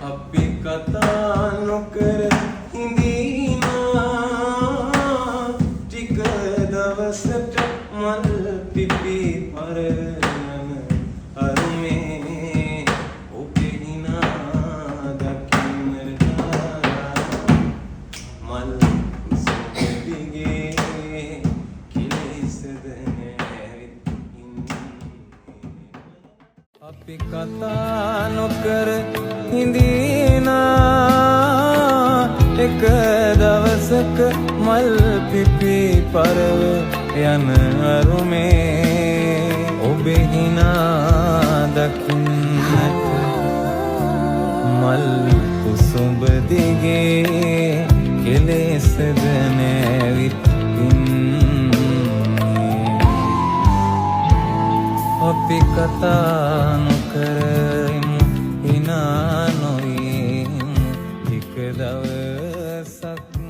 අපි කතා නොකර හිඳිනා ටික දවසට මල් පිපි පරන අරුමේ ඔබේ හිනා දකින්නට මල් සුදිගේ කිලිසද නැවිත් අපි කතා නොකර හිඳිනා එක දවසක මල් පිපි පරව යන අරුමේ ඔබේ හිනා දකින්නට මල් කුසුඹ දිගේ කෙලෙසද නැවිත් අපි කතා නොකරමු හිනා නොයිමු එක දවසක්